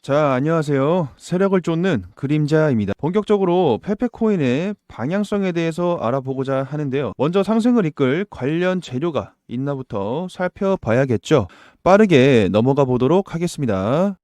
자, 안녕하세요. 세력을 쫓는 그림자입니다. 본격적으로 페페코인의 방향성에 대해서 알아보고자 하는데요. 먼저 상승을 이끌 관련 재료가 있나부터 살펴봐야겠죠. 빠르게 넘어가 보도록 하겠습니다.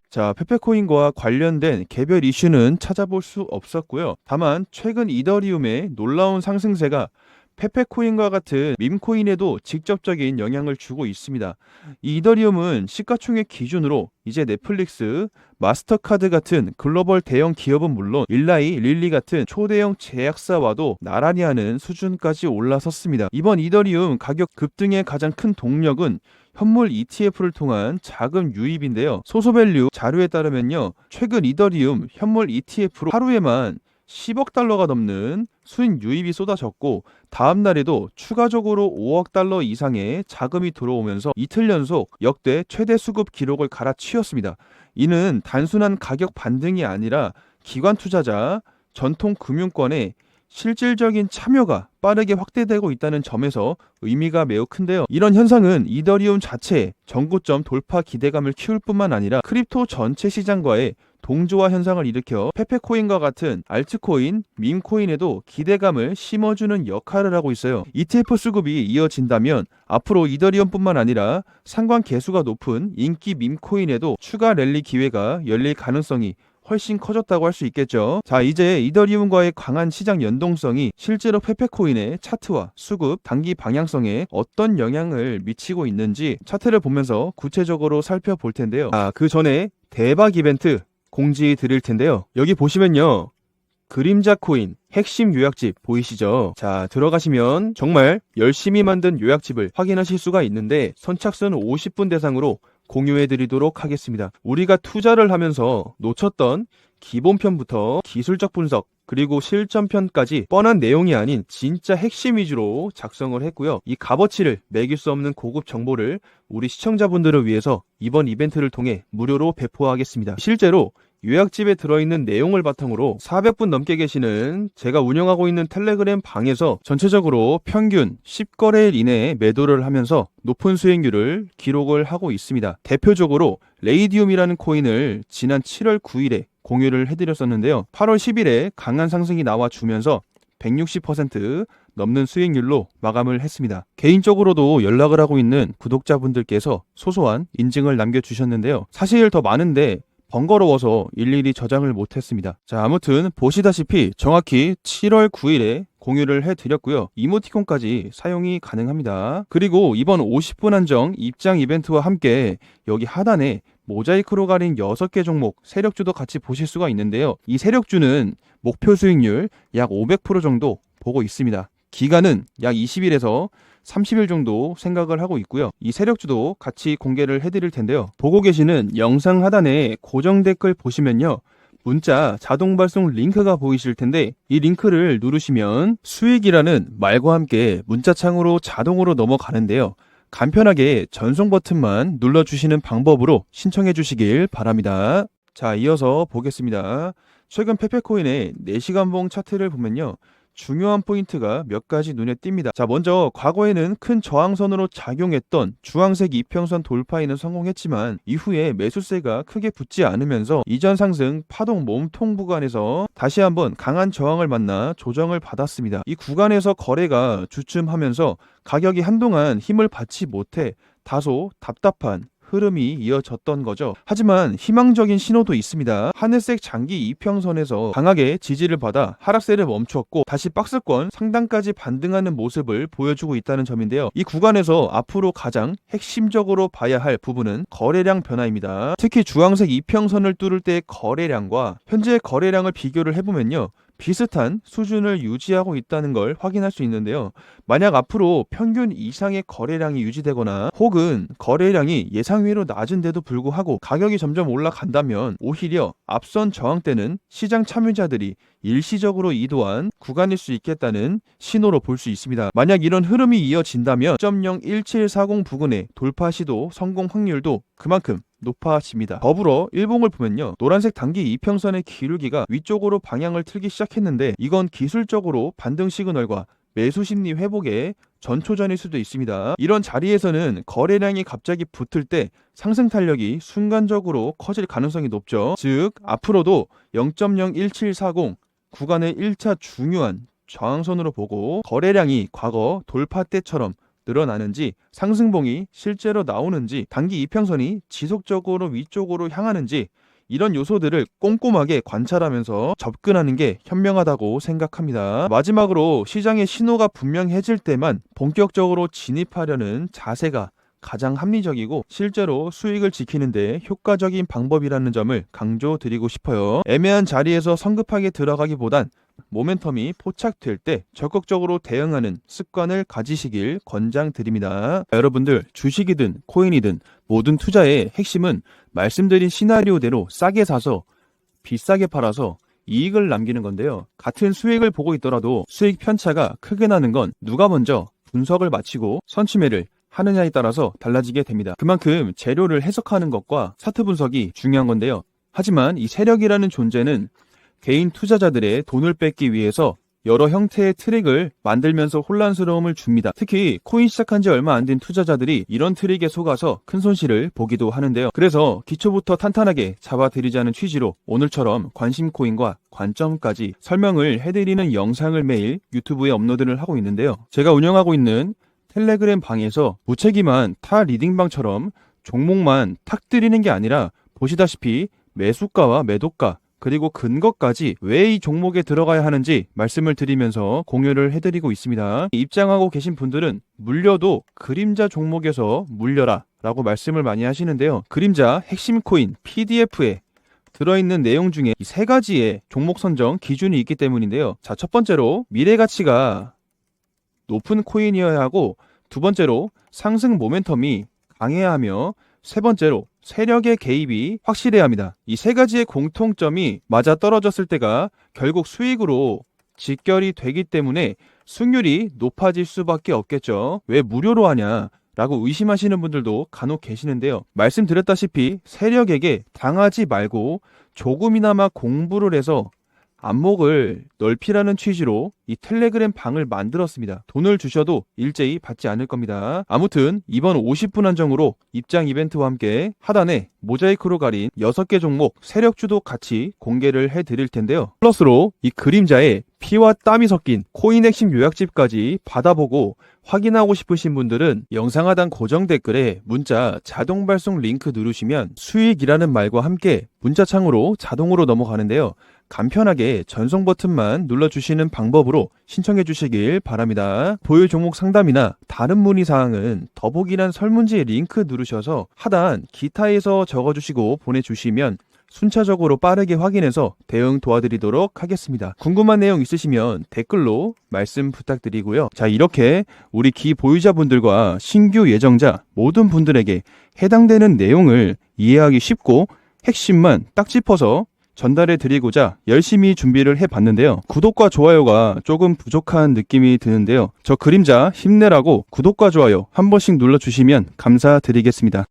자, 페페코인과 관련된 개별 이슈는 찾아볼 수 없었고요. 다만 최근 이더리움의 놀라운 상승세가 페페코인과 같은 밈코인에도 직접적인 영향을 주고 있습니다. 이 이더리움은 시가총액 기준으로 이제 넷플릭스, 마스터카드 같은 글로벌 대형 기업은 물론 일라이, 릴리 같은 초대형 제약사와도 나란히 하는 수준까지 올라섰습니다. 이번 이더리움 가격 급등의 가장 큰 동력은 현물 ETF를 통한 자금 유입인데요. 소소밸류 자료에 따르면요, 최근 이더리움 현물 ETF로 하루에만 10억 달러가 넘는 수익 유입이 쏟아졌고, 다음 날에도 추가적으로 5억 달러 이상의 자금이 들어오면서 이틀 연속 역대 최대 수급 기록을 갈아치웠습니다. 이는 단순한 가격 반등이 아니라 기관 투자자, 전통 금융권의 실질적인 참여가 빠르게 확대되고 있다는 점에서 의미가 매우 큰데요. 이런 현상은 이더리움 자체의 전고점 돌파 기대감을 키울 뿐만 아니라 크립토 전체 시장과의 동조화 현상을 일으켜 페페코인과 같은 알트코인, 밈코인에도 기대감을 심어주는 역할을 하고 있어요. ETF 수급이 이어진다면 앞으로 이더리움뿐만 아니라 상관 개수가 높은 인기 밈코인에도 추가 랠리 기회가 열릴 가능성이 훨씬 커졌다고 할 수 있겠죠. 자, 이제 이더리움과의 강한 시장 연동성이 실제로 페페코인의 차트와 수급, 단기 방향성에 어떤 영향을 미치고 있는지 차트를 보면서 구체적으로 살펴볼 텐데요. 그 전에 대박 이벤트 공지 드릴 텐데요. 여기 보시면요, 그림자 코인 핵심 요약집 보이시죠? 자, 들어가시면 정말 열심히 만든 요약집을 확인하실 수가 있는데 선착순 50분 대상으로 공유해드리도록 하겠습니다. 우리가 투자를 하면서 놓쳤던 기본편부터 기술적 분석, 그리고 실전편까지 뻔한 내용이 아닌 진짜 핵심 위주로 작성을 했고요. 이 값어치를 매길 수 없는 고급 정보를 우리 시청자분들을 위해서 이번 이벤트를 통해 무료로 배포하겠습니다. 실제로 요약집에 들어있는 내용을 바탕으로 400분 넘게 계시는 제가 운영하고 있는 텔레그램 방에서 전체적으로 평균 10거래일 이내에 매도를 하면서 높은 수익률을 기록을 하고 있습니다. 대표적으로 레이디움이라는 코인을 지난 7월 9일에 공유를 해드렸었는데요. 8월 10일에 강한 상승이 나와주면서 160% 넘는 수익률로 마감을 했습니다. 개인적으로도 연락을 하고 있는 구독자분들께서 소소한 인증을 남겨주셨는데요. 사실 더 많은데 번거로워서 일일이 저장을 못했습니다. 자, 아무튼 보시다시피 정확히 7월 9일에 공유를 해드렸고요. 이모티콘까지 사용이 가능합니다. 그리고 이번 50분 한정 입장 이벤트와 함께 여기 하단에 모자이크로 가린 6개 종목 세력주도 같이 보실 수가 있는데요. 이 세력주는 목표 수익률 약 500% 정도 보고 있습니다. 기간은 약 20일에서 30일 정도 생각을 하고 있고요. 이 세력주도 같이 공개를 해드릴 텐데요. 보고 계시는 영상 하단에 고정 댓글 보시면요, 문자 자동 발송 링크가 보이실 텐데 이 링크를 누르시면 수익이라는 말과 함께 문자창으로 자동으로 넘어가는데요. 간편하게 전송 버튼만 눌러주시는 방법으로 신청해 주시길 바랍니다. 자, 이어서 보겠습니다. 최근 페페코인의 4시간봉 차트를 보면요, 중요한 포인트가 몇 가지 눈에 띕니다. 자, 먼저 과거에는 큰 저항선으로 작용했던 주황색 이평선 돌파에는 성공했지만 이후에 매수세가 크게 붙지 않으면서 이전 상승 파동 몸통 구간에서 다시 한번 강한 저항을 만나 조정을 받았습니다. 이 구간에서 거래가 주춤하면서 가격이 한동안 힘을 받지 못해 다소 답답한 흐름이 이어졌던 거죠. 하지만 희망적인 신호도 있습니다. 하늘색 장기 이평선에서 강하게 지지를 받아 하락세를 멈췄고 다시 박스권 상단까지 반등하는 모습을 보여주고 있다는 점인데요. 이 구간에서 앞으로 가장 핵심적으로 봐야 할 부분은 거래량 변화입니다. 특히 주황색 이평선을 뚫을 때의 거래량과 현재 거래량을 비교를 해보면요, 비슷한 수준을 유지하고 있다는 걸 확인할 수 있는데요. 만약 앞으로 평균 이상의 거래량이 유지되거나 혹은 거래량이 예상외로 낮은데도 불구하고 가격이 점점 올라간다면 오히려 앞선 저항 때는 시장 참여자들이 일시적으로 이도한 구간일 수 있겠다는 신호로 볼 수 있습니다. 만약 이런 흐름이 이어진다면 0.1740 부근의 돌파 시도 성공 확률도 그만큼 높아집니다. 더불어 일봉을 보면요, 노란색 단기 이평선의 기울기가 위쪽으로 방향을 틀기 시작했는데 이건 기술적으로 반등 시그널과 매수 심리 회복에 전초전일 수도 있습니다. 이런 자리에서는 거래량이 갑자기 붙을 때 상승 탄력이 순간적으로 커질 가능성이 높죠. 즉 앞으로도 0.01740 구간의 1차 중요한 저항선으로 보고 거래량이 과거 돌파 때처럼 늘어나는지, 상승봉이 실제로 나오는지, 단기 이평선이 지속적으로 위쪽으로 향하는지, 이런 요소들을 꼼꼼하게 관찰하면서 접근하는 게 현명하다고 생각합니다. 마지막으로 시장의 신호가 분명해질 때만 본격적으로 진입하려는 자세가 가장 합리적이고 실제로 수익을 지키는데 효과적인 방법이라는 점을 강조드리고 싶어요. 애매한 자리에서 성급하게 들어가기보단 모멘텀이 포착될 때 적극적으로 대응하는 습관을 가지시길 권장드립니다. 여러분들, 주식이든 코인이든 모든 투자의 핵심은 말씀드린 시나리오대로 싸게 사서 비싸게 팔아서 이익을 남기는 건데요. 같은 수익을 보고 있더라도 수익 편차가 크게 나는 건 누가 먼저 분석을 마치고 선취매를 하느냐에 따라서 달라지게 됩니다. 그만큼 재료를 해석하는 것과 차트 분석이 중요한 건데요. 하지만 이 세력이라는 존재는 개인 투자자들의 돈을 뺏기 위해서 여러 형태의 트릭을 만들면서 혼란스러움을 줍니다. 특히 코인 시작한 지 얼마 안 된 투자자들이 이런 트릭에 속아서 큰 손실을 보기도 하는데요. 그래서 기초부터 탄탄하게 잡아드리자는 취지로 오늘처럼 관심 코인과 관점까지 설명을 해드리는 영상을 매일 유튜브에 업로드를 하고 있는데요. 제가 운영하고 있는 텔레그램 방에서 무책임한 타 리딩방처럼 종목만 탁 드리는 게 아니라 보시다시피 매수가와 매도가 그리고 근거까지 왜 이 종목에 들어가야 하는지 말씀을 드리면서 공유를 해드리고 있습니다. 입장하고 계신 분들은 물려도 그림자 종목에서 물려라 라고 말씀을 많이 하시는데요. 그림자 핵심 코인 PDF에 들어있는 내용 중에 이 세 가지의 종목 선정 기준이 있기 때문인데요. 자, 첫 번째로 미래 가치가 높은 코인이어야 하고, 두 번째로 상승 모멘텀이 강해야 하며, 세 번째로 세력의 개입이 확실해야 합니다. 이 세 가지의 공통점이 맞아 떨어졌을 때가 결국 수익으로 직결이 되기 때문에 승률이 높아질 수밖에 없겠죠. 왜 무료로 하냐 라고 의심하시는 분들도 간혹 계시는데요. 말씀드렸다시피 세력에게 당하지 말고 조금이나마 공부를 해서 안목을 넓히라는 취지로 이 텔레그램 방을 만들었습니다. 돈을 주셔도 일제히 받지 않을 겁니다. 아무튼 이번 50분 한정으로 입장 이벤트와 함께 하단에 모자이크로 가린 6개 종목 세력주도 같이 공개를 해드릴 텐데요. 플러스로 이 그림자에 피와 땀이 섞인 코인 핵심 요약집까지 받아보고 확인하고 싶으신 분들은 영상 하단 고정 댓글에 문자 자동 발송 링크 누르시면 수익이라는 말과 함께 문자창으로 자동으로 넘어가는데요. 간편하게 전송 버튼만 눌러주시는 방법으로 신청해 주시길 바랍니다. 보유 종목 상담이나 다른 문의사항은 더보기란 설문지 링크 누르셔서 하단 기타에서 적어주시고 보내주시면 순차적으로 빠르게 확인해서 대응 도와드리도록 하겠습니다. 궁금한 내용 있으시면 댓글로 말씀 부탁드리고요. 자, 이렇게 우리 기보유자분들과 신규 예정자 모든 분들에게 해당되는 내용을 이해하기 쉽고 핵심만 딱 짚어서 전달해 드리고자 열심히 준비를 해봤는데요. 구독과 좋아요가 조금 부족한 느낌이 드는데요. 저 그림자 힘내라고 구독과 좋아요 한 번씩 눌러주시면 감사드리겠습니다.